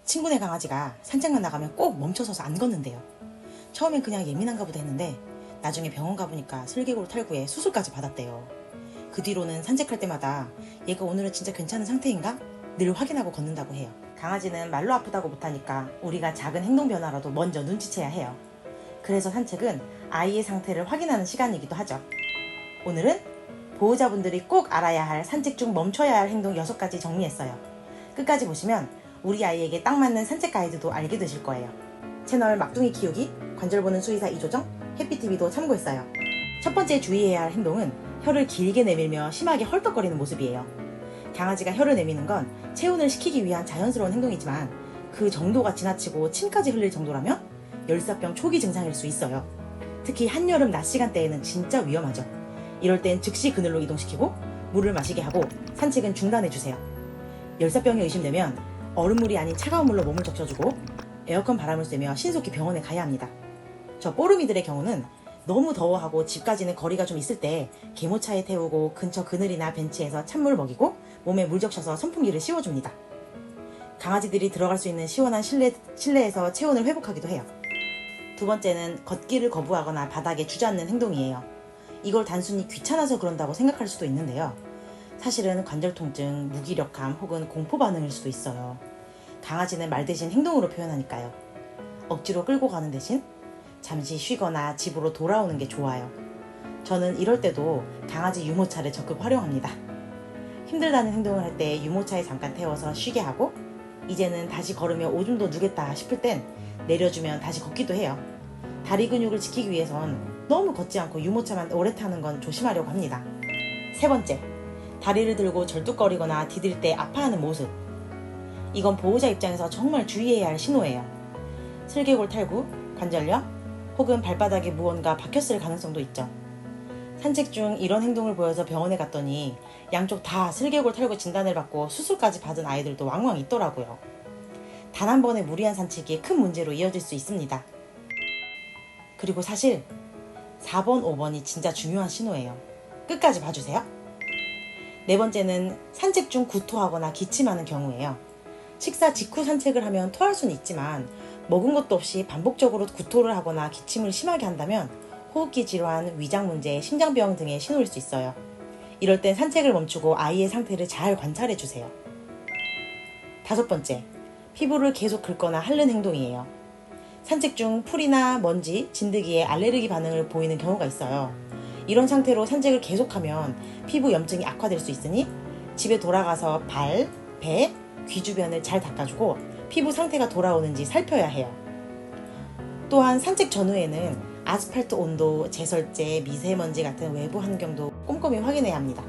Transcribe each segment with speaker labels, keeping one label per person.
Speaker 1: 친구네 강아지가 산책만 나가면 꼭 멈춰서서 안 걷는데요. 처음엔 그냥 예민한가 보다 했는데 나중에 병원 가보니까 슬개골 탈구에 수술까지 받았대요. 그 뒤로는 산책할 때마다 얘가 오늘은 진짜 괜찮은 상태인가? 늘 확인하고 걷는다고 해요. 강아지는 말로 아프다고 못하니까 우리가 작은 행동 변화라도 먼저 눈치채야 해요. 그래서 산책은 아이의 상태를 확인하는 시간이기도 하죠. 오늘은 보호자분들이 꼭 알아야 할 산책 중 멈춰야 할 행동 6가지 정리했어요. 끝까지 보시면 우리 아이에게 딱 맞는 산책 가이드도 알게 되실 거예요. 채널 막둥이 키우기, 관절 보는 수의사 이조정, 해피TV도 참고했어요. 첫 번째 주의해야 할 행동은 혀를 길게 내밀며 심하게 헐떡거리는 모습이에요. 강아지가 혀를 내미는 건 체온을 식히기 위한 자연스러운 행동이지만 그 정도가 지나치고 침까지 흘릴 정도라면 열사병 초기 증상일 수 있어요. 특히 한여름 낮 시간대에는 진짜 위험하죠. 이럴 땐 즉시 그늘로 이동시키고 물을 마시게 하고 산책은 중단해주세요. 열사병이 의심되면 얼음물이 아닌 차가운 물로 몸을 적셔주고 에어컨 바람을 쐬며 신속히 병원에 가야 합니다. 저 뽀르미들의 경우는 너무 더워하고 집까지는 거리가 좀 있을 때 개모차에 태우고 근처 그늘이나 벤치에서 찬물 먹이고 몸에 물 적셔서 선풍기를 씌워줍니다. 강아지들이 들어갈 수 있는 시원한 실내에서 체온을 회복하기도 해요. 두 번째는 걷기를 거부하거나 바닥에 주저앉는 행동이에요. 이걸 단순히 귀찮아서 그런다고 생각할 수도 있는데요. 사실은 관절 통증, 무기력함 혹은 공포 반응일 수도 있어요. 강아지는 말 대신 행동으로 표현하니까요. 억지로 끌고 가는 대신 잠시 쉬거나 집으로 돌아오는 게 좋아요. 저는 이럴 때도 강아지 유모차를 적극 활용합니다. 힘들다는 행동을 할 때 유모차에 잠깐 태워서 쉬게 하고 이제는 다시 걸으며 오줌 더 누겠다 싶을 땐 내려주면 다시 걷기도 해요. 다리 근육을 지키기 위해선 너무 걷지 않고 유모차만 오래 타는 건 조심하려고 합니다. 세 번째, 다리를 들고 절뚝거리거나 디딜 때 아파하는 모습. 이건 보호자 입장에서 정말 주의해야 할 신호예요. 슬개골 탈구, 관절염, 혹은 발바닥에 무언가 박혔을 가능성도 있죠. 산책 중 이런 행동을 보여서 병원에 갔더니 양쪽 다 슬개골 탈구 진단을 받고 수술까지 받은 아이들도 왕왕 있더라고요. 단 한 번의 무리한 산책이 큰 문제로 이어질 수 있습니다. 그리고 사실 4번, 5번이 진짜 중요한 신호예요. 끝까지 봐주세요. 네 번째는 산책 중 구토하거나 기침하는 경우예요. 식사 직후 산책을 하면 토할 수는 있지만 먹은 것도 없이 반복적으로 구토를 하거나 기침을 심하게 한다면 호흡기 질환, 위장 문제, 심장병 등의 신호일 수 있어요. 이럴 땐 산책을 멈추고 아이의 상태를 잘 관찰해 주세요. 다섯 번째, 피부를 계속 긁거나 핥는 행동이에요. 산책 중 풀이나 먼지, 진드기에 알레르기 반응을 보이는 경우가 있어요. 이런 상태로 산책을 계속하면 피부 염증이 악화될 수 있으니 집에 돌아가서 발, 배, 귀 주변을 잘 닦아주고 피부 상태가 돌아오는지 살펴야 해요. 또한 산책 전후에는 아스팔트 온도, 제설제, 미세먼지 같은 외부 환경도 꼼꼼히 확인해야 합니다.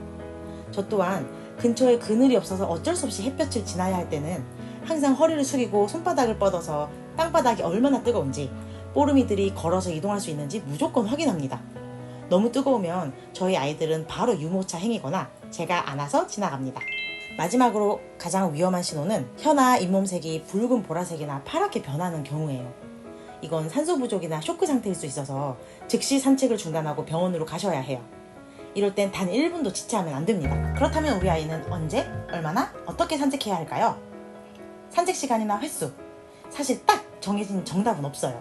Speaker 1: 저 또한 근처에 그늘이 없어서 어쩔 수 없이 햇볕을 지나야 할 때는 항상 허리를 숙이고 손바닥을 뻗어서 땅바닥이 얼마나 뜨거운지, 뽀르미들이 걸어서 이동할 수 있는지 무조건 확인합니다. 너무 뜨거우면 저희 아이들은 바로 유모차 행위거나 제가 안아서 지나갑니다. 마지막으로 가장 위험한 신호는 혀나 잇몸색이 붉은 보라색이나 파랗게 변하는 경우예요. 이건 산소 부족이나 쇼크 상태일 수 있어서 즉시 산책을 중단하고 병원으로 가셔야 해요. 이럴 땐 단 1분도 지체하면 안 됩니다. 그렇다면 우리 아이는 언제, 얼마나, 어떻게 산책해야 할까요? 산책 시간이나 횟수, 사실 딱 정해진 정답은 없어요.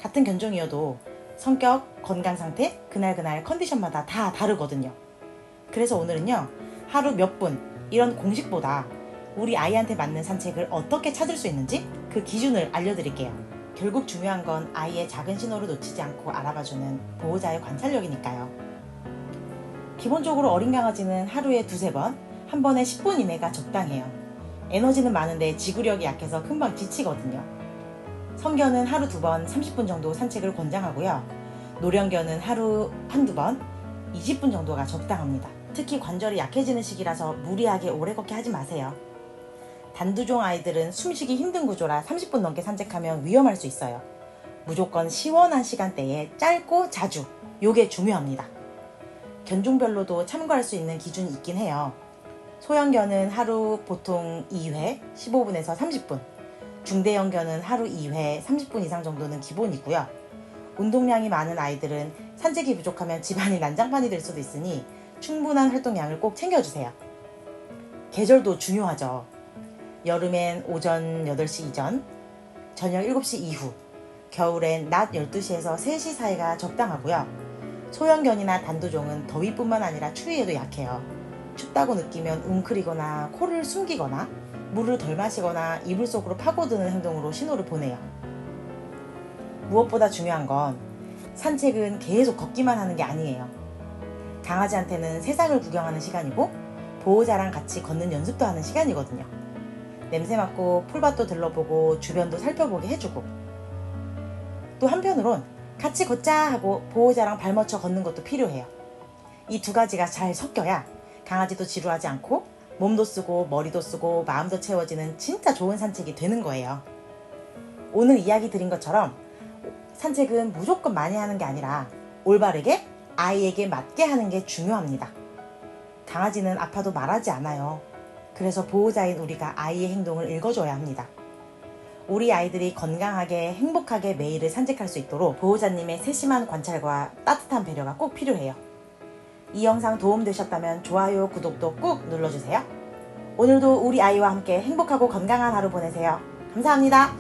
Speaker 1: 같은 견종이어도 성격, 건강 상태, 그날 컨디션마다 다 다르거든요. 그래서 오늘은요, 하루 몇 분, 이런 공식보다 우리 아이한테 맞는 산책을 어떻게 찾을 수 있는지 그 기준을 알려드릴게요. 결국 중요한 건 아이의 작은 신호를 놓치지 않고 알아봐주는 보호자의 관찰력이니까요. 기본적으로 어린 강아지는 하루에 2-3번, 한 번에 10분 이내가 적당해요. 에너지는 많은데 지구력이 약해서 금방 지치거든요. 성견은 하루 2번 30분 정도 산책을 권장하고요. 노령견은 하루 1-2번 20분 정도가 적당합니다. 특히 관절이 약해지는 시기라서 무리하게 오래 걷게 하지 마세요. 단두종 아이들은 숨쉬기 힘든 구조라 30분 넘게 산책하면 위험할 수 있어요. 무조건 시원한 시간대에 짧고 자주, 요게 중요합니다. 견종별로도 참고할 수 있는 기준이 있긴 해요. 소형견은 하루 보통 2회 15분에서 30분, 중대형견은 하루 2회 30분 이상 정도는 기본이고요. 운동량이 많은 아이들은 산책이 부족하면 집안이 난장판이 될 수도 있으니 충분한 활동량을 꼭 챙겨주세요. 계절도 중요하죠. 여름엔 오전 8시 이전, 저녁 7시 이후, 겨울엔 낮 12시에서 3시 사이가 적당하고요. 소형견이나 단도종은 더위뿐만 아니라 추위에도 약해요. 춥다고 느끼면 웅크리거나 코를 숨기거나 물을 덜 마시거나 이불 속으로 파고드는 행동으로 신호를 보내요. 무엇보다 중요한 건 산책은 계속 걷기만 하는 게 아니에요. 강아지한테는 세상을 구경하는 시간이고 보호자랑 같이 걷는 연습도 하는 시간이거든요. 냄새 맡고 풀밭도 들러보고 주변도 살펴보게 해주고, 또 한편으론 같이 걷자 하고 보호자랑 발맞춰 걷는 것도 필요해요. 이 두 가지가 잘 섞여야 강아지도 지루하지 않고 몸도 쓰고 머리도 쓰고 마음도 채워지는 진짜 좋은 산책이 되는 거예요. 오늘 이야기 드린 것처럼 산책은 무조건 많이 하는 게 아니라 올바르게 아이에게 맞게 하는 게 중요합니다. 강아지는 아파도 말하지 않아요. 그래서 보호자인 우리가 아이의 행동을 읽어줘야 합니다. 우리 아이들이 건강하게 행복하게 매일을 산책할 수 있도록 보호자님의 세심한 관찰과 따뜻한 배려가 꼭 필요해요. 이 영상 도움되셨다면 좋아요, 구독도 꾹 눌러주세요. 오늘도 우리 아이와 함께 행복하고 건강한 하루 보내세요. 감사합니다.